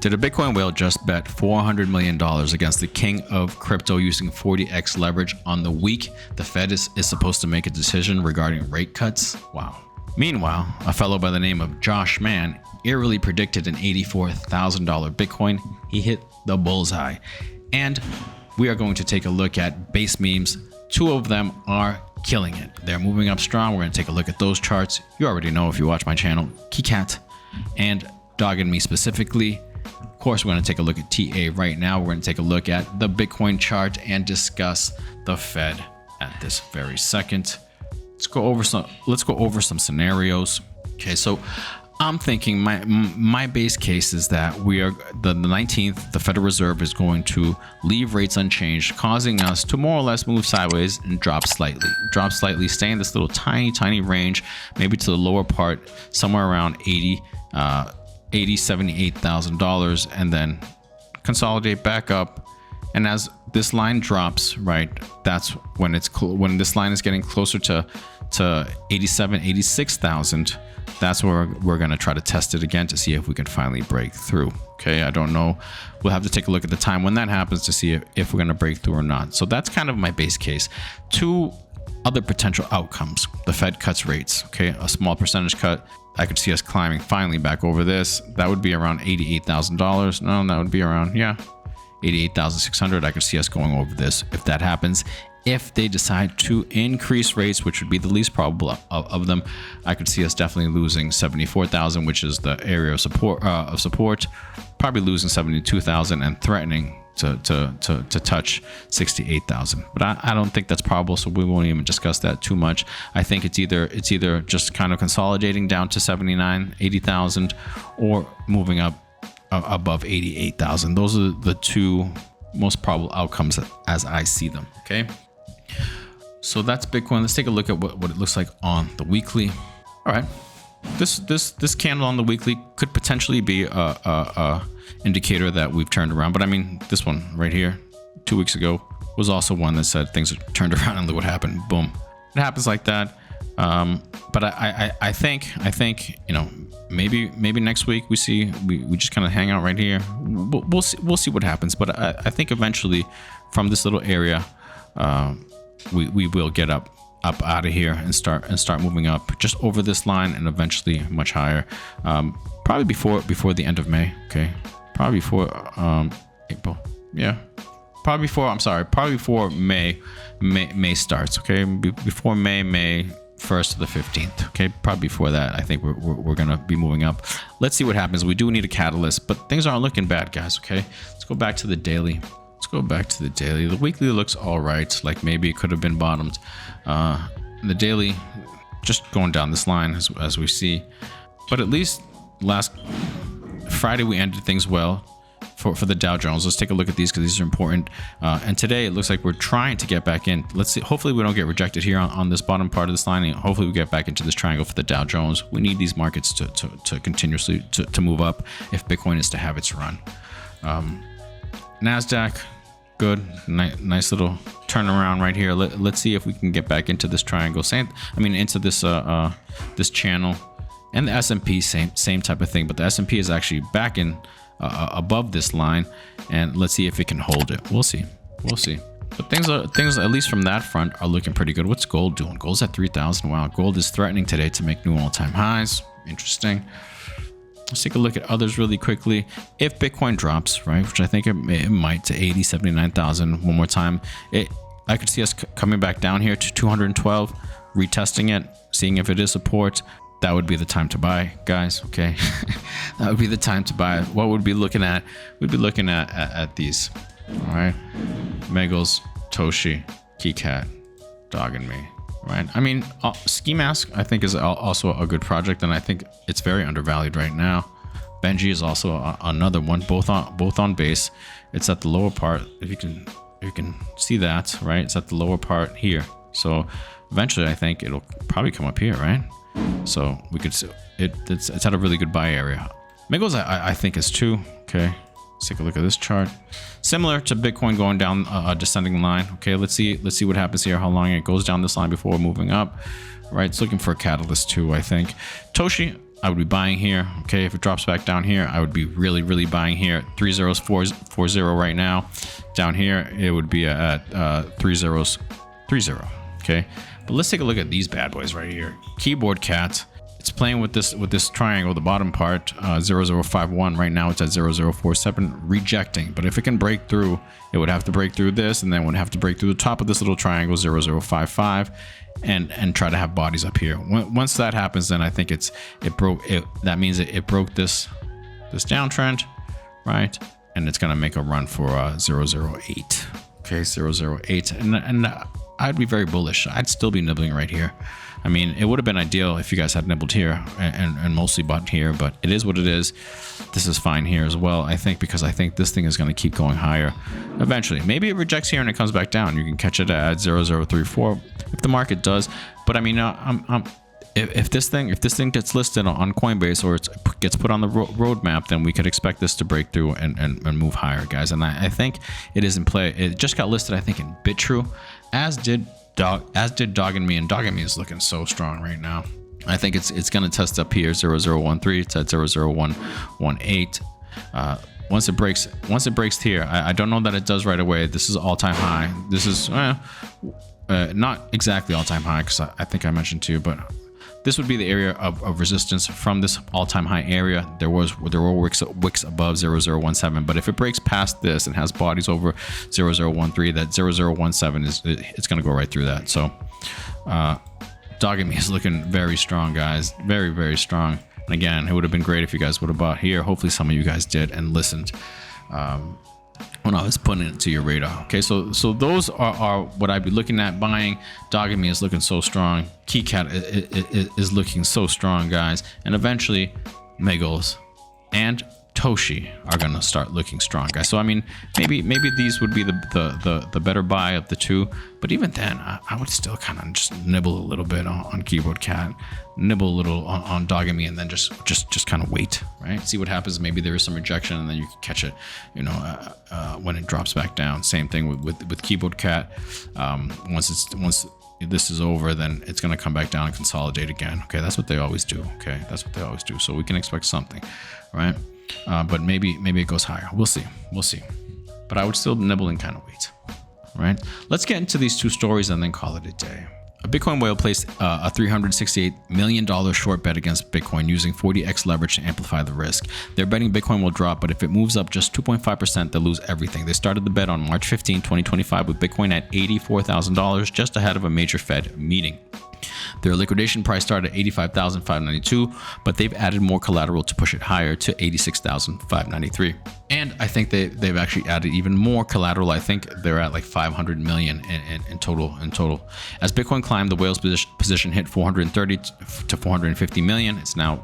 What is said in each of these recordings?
Did a Bitcoin whale just bet $400 million against the king of crypto using 40x leverage on the week the Fed is supposed to make a decision regarding rate cuts? Wow. Meanwhile, a fellow by the name of Josh Mann eerily predicted an $84,000 Bitcoin. He hit the bullseye. And we are going to take a look at base memes. Two of them are killing it. They're moving up strong. We're going to take a look at those charts. You already know if you watch my channel, Keycat and Doginme specifically. Of course, we're going to take a look at TA right now. We're going to take a look at the Bitcoin chart and discuss the Fed at this very second. Let's go over some scenarios. Okay, so I'm thinking my base case is that we are the 19th, the Federal Reserve is going to leave rates unchanged, causing us to more or less move sideways and drop slightly, stay in this little tiny range, maybe to the lower part, somewhere around $78,000, and then consolidate back up. And as this line drops, right, that's when when this line is getting closer to 86,000. That's where we're going to try to test it again to see if we can finally break through. Okay, I don't know. We'll have to take a look at the time when that happens to see if we're going to break through or not. So that's kind of my base case. Two other potential outcomes: the Fed cuts rates. Okay, a small percentage cut. I could see us climbing finally back over this. That would be around $88,000. No, that would be around, yeah, 88,600. I could see us going over this if that happens. If they decide to increase rates, which would be the least probable of them, I could see us definitely losing 74,000, which is the area of support. Probably losing 72,000 and threatening to touch 68,000. But I don't think that's probable, so we won't even discuss that too much. I think it's either just kind of consolidating down to 79, 80,000, or moving up above 88,000. Those are the two most probable outcomes as I see them. Okay. So that's Bitcoin. Let's take a look at what it looks like on the weekly. All right. This candle on the weekly could potentially be a indicator that we've turned around. But I mean, this one right here, 2 weeks ago, was also one that said things are turned around and look what happened. Boom. It happens like that. But I think, you know, maybe next week we just kind of hang out right here. We'll see what happens. But I think eventually from this little area, we will get up out of here and start moving up just over this line and eventually much higher. Probably before the end of May. Okay, probably before April. Yeah, probably before May starts. Okay, before May 1st to the 15th. Okay, probably before that. I think we're gonna be moving up. Let's see what happens. We do need a catalyst, but things aren't looking bad, guys. Okay, let's go back to the daily. The weekly looks all right. Like maybe it could have been bottomed. The daily just going down this line as we see. But at least last Friday we ended things well for the Dow Jones. Let's take a look at these because these are important. And today it looks like we're trying to get back in. Let's see. Hopefully we don't get rejected here on this bottom part of this line. And hopefully we get back into this triangle for the Dow Jones. We need these markets to continuously to move up if Bitcoin is to have its run. NASDAQ. Good, nice little turnaround right here. Let's see if we can get back into this triangle. Into this this channel, and the S&P same type of thing. But the S&P is actually back in above this line, and let's see if it can hold it. We'll see. But things at least from that front are looking pretty good. What's gold doing? Gold's at 3,000. Wow, gold is threatening today to make new all-time highs. Interesting. Let's take a look at others really quickly. If Bitcoin drops, right, which I think it might, to 80, 79,000 one more time, I could see us coming back down here to 212, retesting it, seeing if it is support. That would be the time to buy, guys. Okay, that would be the time to buy. What would we be looking at? We'd be looking at these. All right, Megals, Toshi, Keycat, Doginme. Right. I mean, Ski Mask, I think, is also a good project, and I think it's very undervalued right now. Benji is also another one, both on base. It's at the lower part. If you can see that, right? It's at the lower part here. So eventually, I think it'll probably come up here, right? So we could see it's at a really good buy area. Megals, I think, is too. Okay. Let's take a look at this chart. Similar to Bitcoin going down a descending line. Okay, let's see what happens here, how long it goes down this line before moving up. Right, it's looking for a catalyst too, I think. Toshi, I would be buying here. Okay, if it drops back down here, I would be really buying here. 3040 right now. Down here, it would be at 3030. Okay, but let's take a look at these bad boys right here. Keyboard Cat. It's playing with this triangle, the bottom part, 0051. Right now it's at 0047, rejecting. But if it can break through, it would have to break through this, and then would have to break through the top of this little triangle, 0055, and try to have bodies up here. Once that happens, then I think that means it broke this downtrend, right? And it's gonna make a run for 008. Okay, 008, and I'd be very bullish. I'd still be nibbling right here. I mean, it would have been ideal if you guys had nibbled here and mostly bought here, but it is what it is. This is fine here as well, I think, because I think this thing is going to keep going higher eventually. Maybe it rejects here and it comes back down. You can catch it at 0034 if the market does. But I mean, if this thing gets listed on Coinbase or it gets put on the roadmap, then we could expect this to break through and move higher, guys. And I think it is in play. It just got listed, I think, in BitTrue, as did Doginme, and Doginme is looking so strong right now. I think it's going to test up here 0013. It's at 00118. Once it breaks here, I don't know that it does right away. This is all-time high. This is not exactly all-time high, because I think I mentioned too, but this would be the area of resistance from this all-time high area. There were wicks above 0017, but if it breaks past this and has bodies over 0013, that 0017 it's going to go right through that. So Doginme is looking very strong, guys. Very strong. And again, it would have been great if you guys would have bought here. Hopefully some of you guys did and listened when I was putting it to your radar. Okay, so those are what I'd be looking at buying. Doginme is looking so strong. Keycat is looking so strong, guys. And eventually, Megals and Toshi are gonna start looking strong, guys. So I mean, maybe these would be the better buy of the two. But even then, I would still kind of just nibble a little bit on Keyboard Cat, nibble a little on Doginme, and then just kind of wait, right? See what happens. Maybe there is some rejection, and then you can catch it, you know, when it drops back down. Same thing with Keyboard Cat. Once this is over, then it's going to come back down and consolidate again. Okay, that's what they always do. Okay, that's what they always do. So we can expect something, right? But maybe it goes higher. We'll see. But I would still nibble and kind of wait. Right? Let's get into these two stories and then call it a day. A Bitcoin whale placed a $368 million short bet against Bitcoin using 40x leverage to amplify the risk. They're betting Bitcoin will drop, but if it moves up just 2.5%, they'll lose everything. They started the bet on March 15, 2025 with Bitcoin at $84,000, just ahead of a major Fed meeting. Their liquidation price started at $85,592, but they've added more collateral to push it higher to $86,593. And I think they've actually added even more collateral. I think they're at like 500 million in total. As Bitcoin climbed, the whale's position hit 430 to 450 million. It's now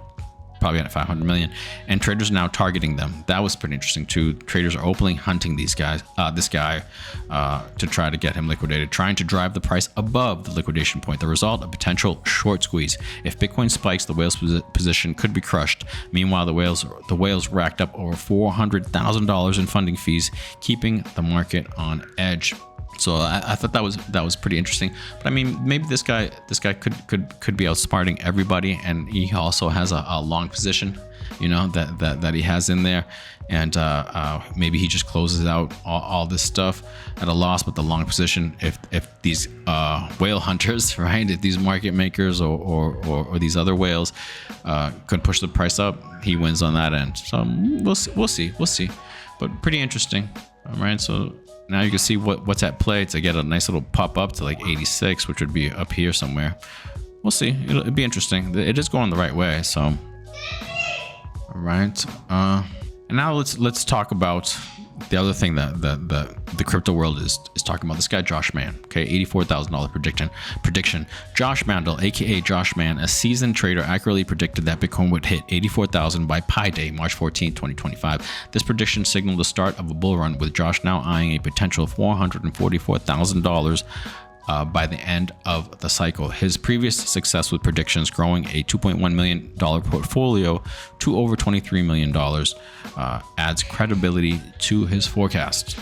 probably at 500 million, and traders are now targeting them. That was pretty interesting too. Traders are openly hunting this guy to try to get him liquidated, trying to drive the price above the liquidation point. The result, a potential short squeeze. If Bitcoin spikes, the whale's position could be crushed. Meanwhile, the whales racked up over $400,000 in funding fees, keeping the market on edge. So I thought that was pretty interesting. But I mean, maybe this guy could be outsmarting everybody, and he also has a long position, you know, that he has in there, and maybe he just closes out all this stuff at a loss. But the long position, if these whale hunters, right, if these market makers or these other whales could push the price up, he wins on that end. So we'll see. But pretty interesting. All right, so now you can see what's at play to get a nice little pop up to like 86, which would be up here somewhere. We'll see. It'll be interesting. It is going the right way. So, all right. And now let's talk about the other thing that the crypto world is talking about. This guy Josh Mann, okay, $84,000 prediction. Josh Mandel, aka Josh Mann, a seasoned trader, accurately predicted that Bitcoin would hit 84,000 by Pi Day, March 14, 2025. This prediction signaled the start of a bull run, with Josh now eyeing a potential $444,000 by the end of the cycle. His previous success with predictions, growing a $2.1 million portfolio to over $23 million, adds credibility to his forecast.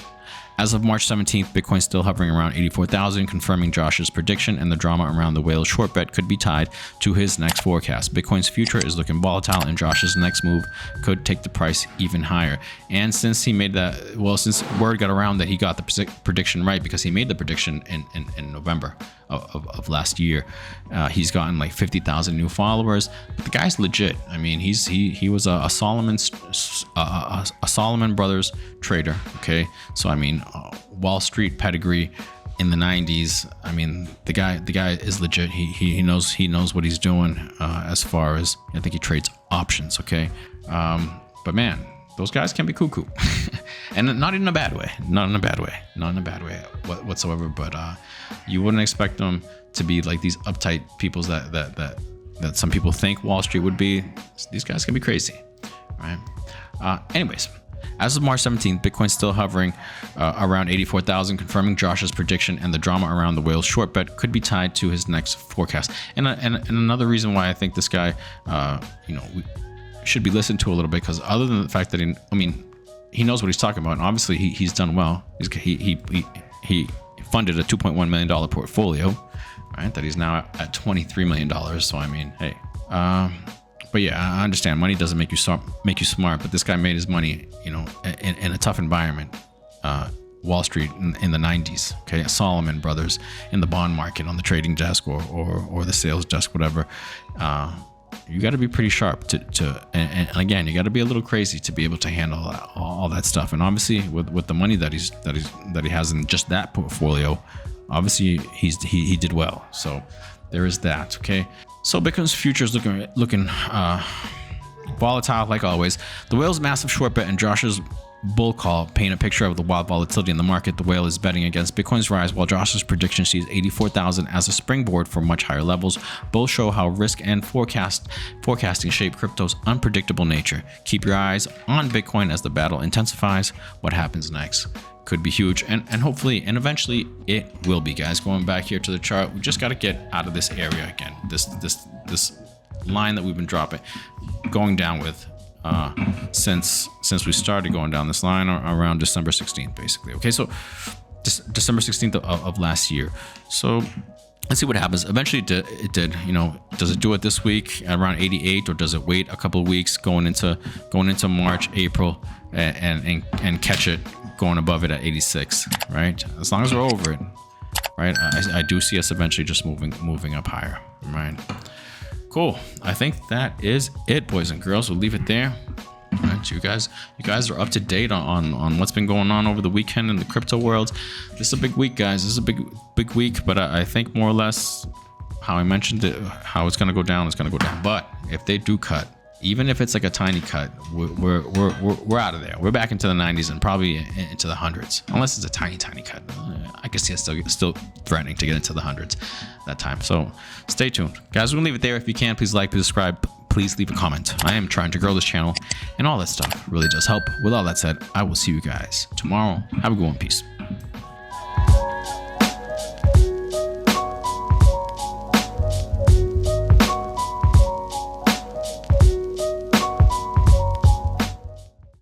As of March 17th, Bitcoin still hovering around 84,000, confirming Josh's prediction, and the drama around the whale short bet could be tied to his next forecast. Bitcoin's future is looking volatile, and Josh's next move could take the price even higher. And since he made that, well, since word got around that he got the prediction right, because he made the prediction in November of last year, he's gotten like 50,000 new followers. But the guy's legit. I mean, he was a Solomon Brothers trader. Okay, so I mean, Wall Street pedigree in the 90s. I mean, the guy is legit. He knows what he's doing. As far as, I think he trades options. Okay, but man, those guys can be cuckoo, and not in a bad way. Not in a bad way whatsoever. But you wouldn't expect them to be like these uptight peoples that some people think Wall Street would be. These guys can be crazy, right? Anyways, as of March 17th, Bitcoin still hovering around 84,000, confirming Josh's prediction, and the drama around the whale short bet could be tied to his next forecast. And another reason why I think this guy, should be listened to a little bit, because other than the fact that he knows what he's talking about, and obviously he's done well. He funded a $2.1 million portfolio, right? That he's now at $23 million. So I mean, hey. But yeah, I understand money doesn't make you smart, but this guy made his money, in a tough environment. Wall Street in the 90s, okay, Solomon Brothers in the bond market, on the trading desk or the sales desk, whatever. You got to be pretty sharp and again, you got to be a little crazy to be able to handle all that stuff. And obviously, with the money that he has in just that portfolio, obviously he did well. So there is that. Okay. So Bitcoin's future is looking volatile, like always. The whale's massive short bet and Josh's bull call paint a picture of the wild volatility in the market. The whale is betting against Bitcoin's rise, while Josh's prediction sees 84,000 as a springboard for much higher levels. Both show how risk and forecasting shape crypto's unpredictable nature. Keep your eyes on Bitcoin as the battle intensifies. What happens next could be huge, and hopefully and eventually it will be, guys. Going back here to the chart, we just got to get out of this area again. This line that we've been going down with since we started going down this line around December 16th, basically. Okay, so December 16th of last year. So let's see what happens. Eventually it did. Does it do it this week at around 88, or does it wait a couple of weeks going into March, April, and catch it going above it at 86, right? As long as we're over it, right? I do see us eventually just moving up higher, right? Cool. I think that is it, boys and girls. We'll leave it there. All right, you guys are up to date on what's been going on over the weekend in the crypto world. This is a big week, guys. This is a big week, but I think more or less how I mentioned it, how it's gonna go down is gonna go down. But if they do cut, even if it's like a tiny cut, we're out of there. We're back into the 90s and probably into the hundreds, unless it's a tiny cut. I can see it still threatening to get into the hundreds that time. So stay tuned, guys. We'll leave it there. If you can, please like, please subscribe, please leave a comment. I am trying to grow this channel, and all that stuff really does help. With all that said, I will see you guys tomorrow. Have a good one. Peace.